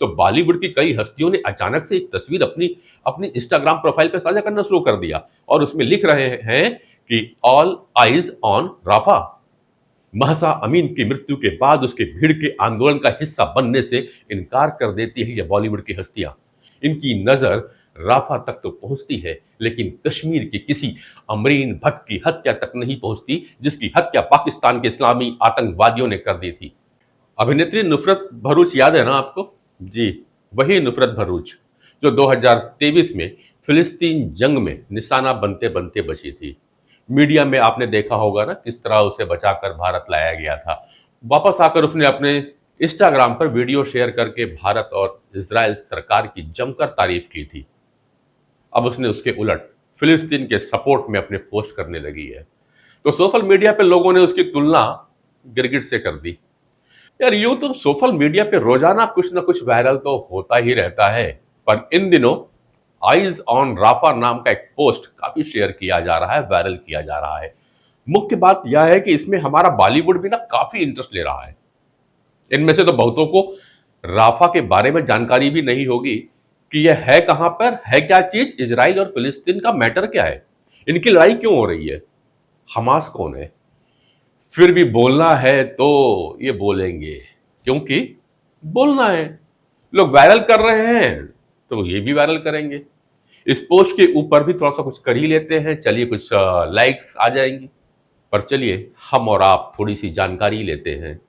तो बॉलीवुड की कई हस्तियों ने अचानक से एक तस्वीर अपनी अपनी इंस्टाग्राम प्रोफाइल पर साझा करना शुरू कर दिया और उसमें लिख रहे हैं कि all eyes on Rafah. Mahsa Amin की मृत्यु के बाद उसके भीड़ के आंदोलन का हिस्सा बनने से इनकार कर देती है ये बॉलीवुड की हस्तियां। इनकी नजर राफा तक तो पहुंचती है, लेकिन कश्मीर की किसी अमरीन भट्ट की हत्या तक नहीं पहुंचती, जिसकी हत्या पाकिस्तान के इस्लामी आतंकवादियों ने कर दी थी। अभिनेत्री नुसरत भरूच याद है ना आपको? जी, वही नुसरत भरूच जो 2023 में फिलिस्तीन जंग में निशाना बनते बनते बची थी। मीडिया में आपने देखा होगा ना किस तरह उसे बचाकर भारत लाया गया था। वापस आकर उसने अपने इंस्टाग्राम पर वीडियो शेयर करके भारत और इजराइल सरकार की जमकर तारीफ की थी। अब उसने उसके उलट फिलिस्तीन के सपोर्ट में अपने पोस्ट करने लगी है, तो सोशल मीडिया पे लोगों ने उसकी तुलना गिरगिट से कर दी। यार यूं तो सोशल मीडिया पे रोजाना कुछ ना कुछ वायरल तो होता ही रहता है, पर इन दिनों आइज ऑन राफा नाम का एक पोस्ट काफी शेयर किया जा रहा है, वायरल किया जा रहा है। मुख्य बात यह है कि इसमें हमारा बॉलीवुड भी ना काफी इंटरेस्ट ले रहा है। इनमें से तो बहुतों को राफा के बारे में जानकारी भी नहीं होगी कि यह है कहां पर, है क्या चीज, इजराइल और फिलिस्तीन का मैटर क्या है, इनकी लड़ाई क्यों हो रही है, हमास कौन है। फिर भी बोलना है तो ये बोलेंगे, क्योंकि बोलना है। लोग वायरल कर रहे हैं तो ये भी वायरल करेंगे। इस पोस्ट के ऊपर भी थोड़ा सा कुछ कर ही लेते हैं, चलिए कुछ लाइक्स आ जाएंगी। पर चलिए हम और आप थोड़ी सी जानकारी लेते हैं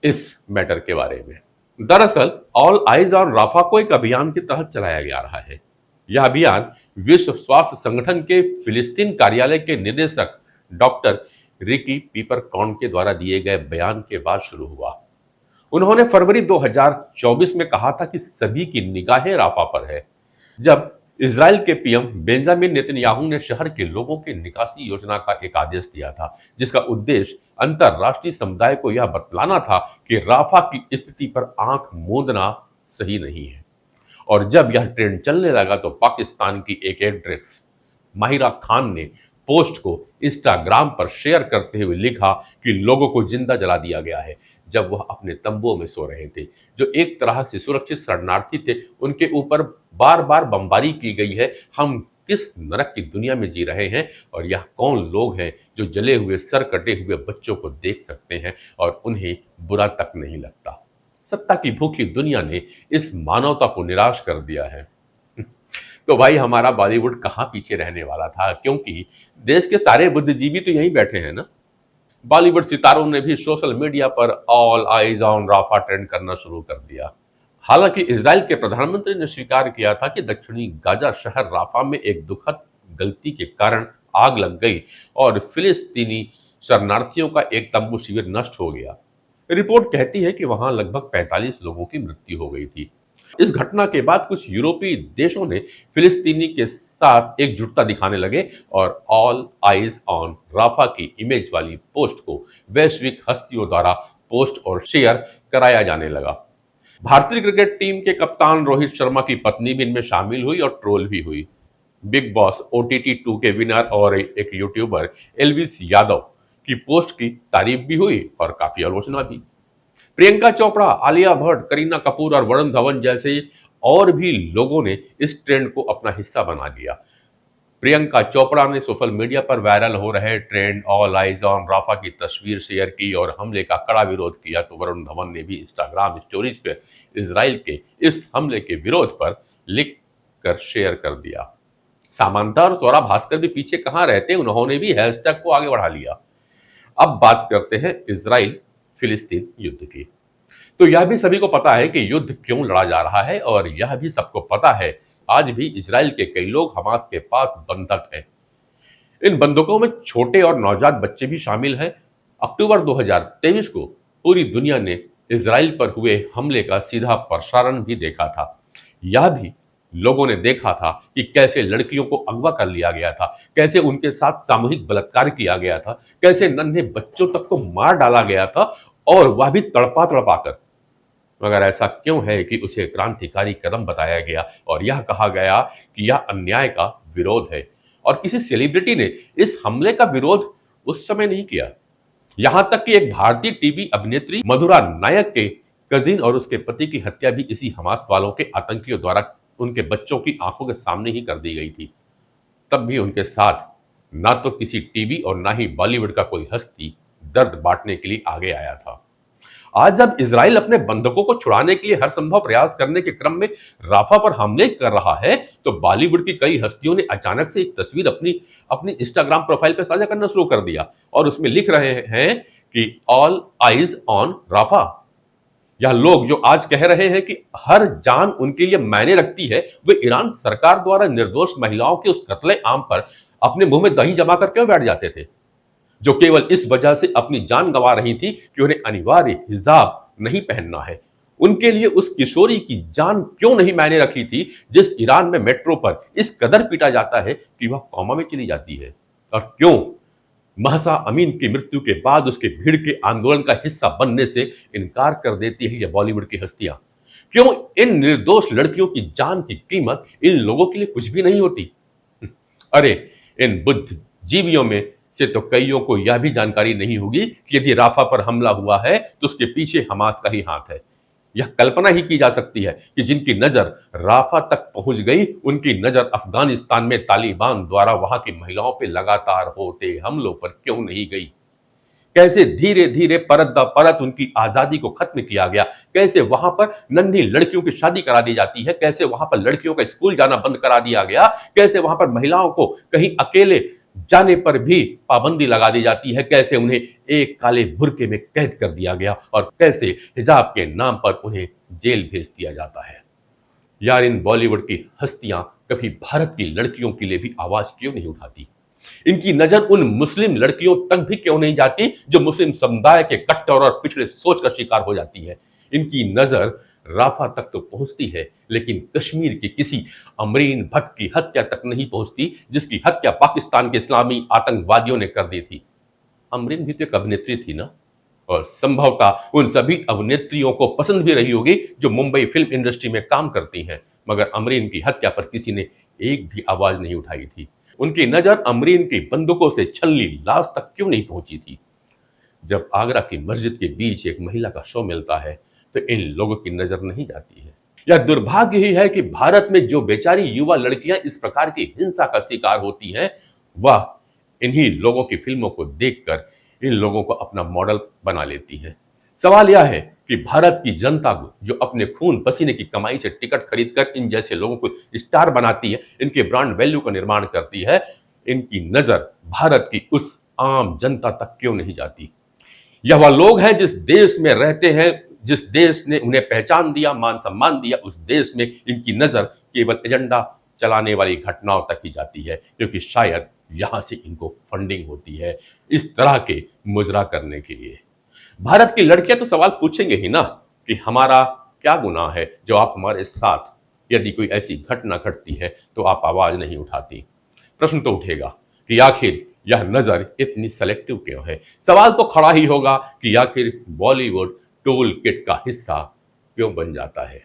इस मैटर के बारे में। दरअसल ऑल आइज ऑन राफा को एक अभियान के तहत चलाया जा रहा है। यह अभियान विश्व स्वास्थ्य संगठन के फिलिस्तीन कार्यालय के निदेशक डॉक्टर रिकी पीपरकॉर्न के द्वारा दिए गए बयान के बाद शुरू हुआ। उन्होंने फरवरी 2024 में कहा था कि सभी की निगाहें राफा पर है, जब इजराइल के पीएम बेंजामिन नेतन्याहू ने शहर के लोगों के निकासी योजना का एक आदेश दिया था, जिसका उद्देश्य अंतरराष्ट्रीय समुदाय को यह बतलाना था कि राफा की स्थिति पर आंख मूंदना सही नहीं है। और जब यह ट्रेंड चलने लगा तो पाकिस्तान की एक एक्ट्रेस माहिरा खान ने पोस्ट को इंस्टाग्राम पर शेयर करते हुए लिखा कि लोगों को जिंदा जला दिया गया है, जब वह अपने तंबुओं में सो रहे थे, जो एक तरह से सुरक्षित शरणार्थी थे। उनके ऊपर बार बार बमबारी की गई है। हम किस नरक की दुनिया में जी रहे हैं, और यह कौन लोग हैं जो जले हुए सर कटे हुए बच्चों को देख सकते हैं और उन्हें बुरा तक नहीं लगता। सत्ता की भूखी दुनिया ने इस मानवता को निराश कर दिया है। तो भाई हमारा बॉलीवुड कहाँ पीछे रहने वाला था, क्योंकि देश के सारे बुद्धिजीवी तो यहीं बैठे हैं ना। बॉलीवुड सितारों ने भी सोशल मीडिया पर all eyes on Rafah trend करना शुरू कर दिया। हालांकि इजराइल के प्रधानमंत्री ने स्वीकार किया था कि दक्षिणी गाजा शहर राफा में एक दुखद गलती के कारण आग लग गई और फिलिस्तीनी शरणार्थियों का एक तंबू शिविर नष्ट हो गया। रिपोर्ट कहती है कि वहां लगभग 45 लोगों की मृत्यु हो गई थी। इस घटना के बाद कुछ यूरोपीय देशों ने फिलिस्तीनी के साथ एकजुटता दिखाने लगे और ऑल आइज ऑन राफा की इमेज वाली पोस्ट को वैश्विक हस्तियों द्वारा पोस्ट और शेयर कराया जाने लगा। भारतीय क्रिकेट टीम के कप्तान रोहित शर्मा की पत्नी भी इनमें शामिल हुई और ट्रोल भी हुई। बिग बॉस OTT 2 के विनर और एक यूट्यूबर एल्विस यादव की पोस्ट की तारीफ भी हुई और काफी आलोचना भी। प्रियंका चोपड़ा, आलिया भट्ट, करीना कपूर और वरुण धवन जैसे और भी लोगों ने इस ट्रेंड को अपना हिस्सा बना लिया। प्रियंका चोपड़ा ने सोशल मीडिया पर वायरल हो रहे trend all eyes on Rafah की तस्वीर शेयर की और हमले का कड़ा विरोध किया, तो वरुण धवन ने भी इंस्टाग्राम स्टोरीज पर इजराइल के इस हमले के विरोध पर लिख कर शेयर कर दिया। सामंता और सौरभ भास्कर भी पीछे कहां रहते, उन्होंने भी हैशटैग को आगे बढ़ा लिया। अब बात करते हैं इजराइल फिलिस्तीन युद्ध की। तो यह भी सभी को पता है कि युद्ध क्यों लड़ा जा रहा है, और यह भी सबको पता है आज भी इजराइल के कई लोग हमास के पास बंधक हैं। इन बंधकों में छोटे और नवजात बच्चे भी शामिल हैं। अक्टूबर 2023 को पूरी दुनिया ने इजराइल पर हुए हमले का सीधा प्रसारण भी देखा था। यह भी लोगों ने देखा था कि कैसे लड़कियों को अगवा कर लिया गया था, कैसे उनके साथ सामूहिक बलात्कार किया गया था, कैसे नन्हे बच्चों तक को मार डाला गया था, और वह भी तड़पा तड़पा कर। मगर ऐसा क्यों है कि उसे क्रांतिकारी कदम बताया गया और यह कहा गया कि यह अन्याय का विरोध है, और किसी सेलिब्रिटी ने इस हमले का विरोध उस समय नहीं किया। यहां तक कि एक भारतीय टीवी अभिनेत्री मधुरा नायक के कजिन और उसके पति की हत्या भी इसी हमास वालों के आतंकियों द्वारा उनके बच्चों की आंखों के सामने ही कर दी गई थी। तब भी उनके साथ ना तो किसी टीवी और ना ही बॉलीवुड का कोई हस्ती दर्द बांटने के लिए आगे आया था। आज जब इजराइल अपने बंधकों को छुड़ाने के लिए हर संभव प्रयास करने के क्रम में राफा पर हमले कर रहा है, तो बॉलीवुड की कई हस्तियों ने अचानक से एक तस्वीर अपनी अपनी इंस्टाग्राम प्रोफाइल पर साझा करना शुरू कर दिया और उसमें लिख रहे हैं कि ऑल आइज ऑन राफा। यह लोग जो आज कह रहे हैं कि हर जान उनके लिए मायने रखती है, वे ईरान सरकार द्वारा निर्दोष महिलाओं के उस कत्ले आम पर अपने मुंह में दही जमा कर क्यों बैठ जाते थे, जो केवल इस वजह से अपनी जान गंवा रही थी कि उन्हें अनिवार्य हिजाब नहीं पहनना है। उनके लिए उस किशोरी की जान क्यों नहीं मायने रखी थी, जिस ईरान में मेट्रो पर इस कदर पीटा जाता है कि वह कोमा में चली जाती है। और क्यों महसा अमीन की मृत्यु के बाद उसके भीड़ के आंदोलन का हिस्सा बनने से इनकार कर देती है ये बॉलीवुड की हस्तियां। क्यों इन निर्दोष लड़कियों की जान की कीमत इन लोगों के लिए कुछ भी नहीं होती। अरे इन बुद्धिजीवियों में से तो कईयों को यह भी जानकारी नहीं होगी कि यदि राफा पर हमला हुआ है तो उसके पीछे हमास का ही हाथ है। यह कल्पना ही की जा सकती है कि जिनकी नजर राफा तक पहुंच गई, उनकी नजर अफगानिस्तान में तालिबान द्वारा वहां की महिलाओं पर लगातार होते हमलों पर क्यों नहीं गई। कैसे धीरे धीरे परत द परत उनकी आजादी को खत्म किया गया, कैसे वहां पर नन्ही लड़कियों की शादी करा दी जाती है, कैसे वहां पर लड़कियों का स्कूल जाना बंद करा दिया गया, कैसे वहां पर महिलाओं को कहीं अकेले जाने पर भी पाबंदी लगा दी जाती है, कैसे उन्हें एक काले बुर्के में कैद कर दिया गया और कैसे हिजाब के नाम पर उन्हें जेल भेज दिया जाता है। यार, इन बॉलीवुड की हस्तियां कभी भारत की लड़कियों के लिए भी आवाज क्यों नहीं उठाती? इनकी नजर उन मुस्लिम लड़कियों तक भी क्यों नहीं जाती जो मुस्लिम समुदाय के कट्टर और पिछड़े सोच का शिकार हो जाती है? इनकी नजर राफा तक तो पहुंचती है, लेकिन कश्मीर की किसी अमरीन भट्ट की हत्या तक नहीं पहुंचती, जिसकी हत्या पाकिस्तान के इस्लामी आतंकवादियों ने कर दी थी। अमरीन भी तो एक अभिनेत्री थी ना, और संभवतः उन सभी अभिनेत्रियों को पसंद भी रही होगी जो मुंबई फिल्म इंडस्ट्री में काम करती हैं, मगर अमरीन की हत्या पर किसी ने एक भी आवाज नहीं उठाई थी। उनकी नजर अमरीन की बंदूकों से छलनी लाश तक क्यों नहीं पहुंची थी? जब आगरा की मस्जिद के बीच एक महिला का शव मिलता है तो इन लोगों की नजर नहीं जाती है। यह दुर्भाग्य ही है कि भारत में जो बेचारी युवा लड़कियां इस प्रकार की हिंसा का शिकार होती हैं, वह इन्हीं लोगों की फिल्मों को देखकर इन लोगों को अपना मॉडल बना लेती है। सवाल यह है कि भारत की जनता को जो अपने खून पसीने की कमाई से टिकट खरीदकर इन जैसे लोगों को स्टार बनाती है, इनके ब्रांड वैल्यू का निर्माण करती है, इनकी नजर भारत की उस आम जनता तक क्यों नहीं जाती? यह वह लोग हैं जिस देश में रहते हैं, जिस देश ने उन्हें पहचान दिया, मान सम्मान दिया, उस देश में इनकी नजर केवल एजेंडा चलाने वाली घटनाओं तक ही जाती है, क्योंकि शायद यहां से इनको फंडिंग होती है इस तरह के मुजरा करने के लिए। भारत की लड़कियां तो सवाल पूछेंगे ही ना कि हमारा क्या गुनाह है जो आप हमारे साथ, यदि कोई ऐसी घटना घटती है तो आप आवाज नहीं उठाती। प्रश्न तो उठेगा कि आखिर यह नजर इतनी सेलेक्टिव क्यों है? सवाल तो खड़ा ही होगा कि आखिर बॉलीवुड टूल किट का हिस्सा क्यों बन जाता है?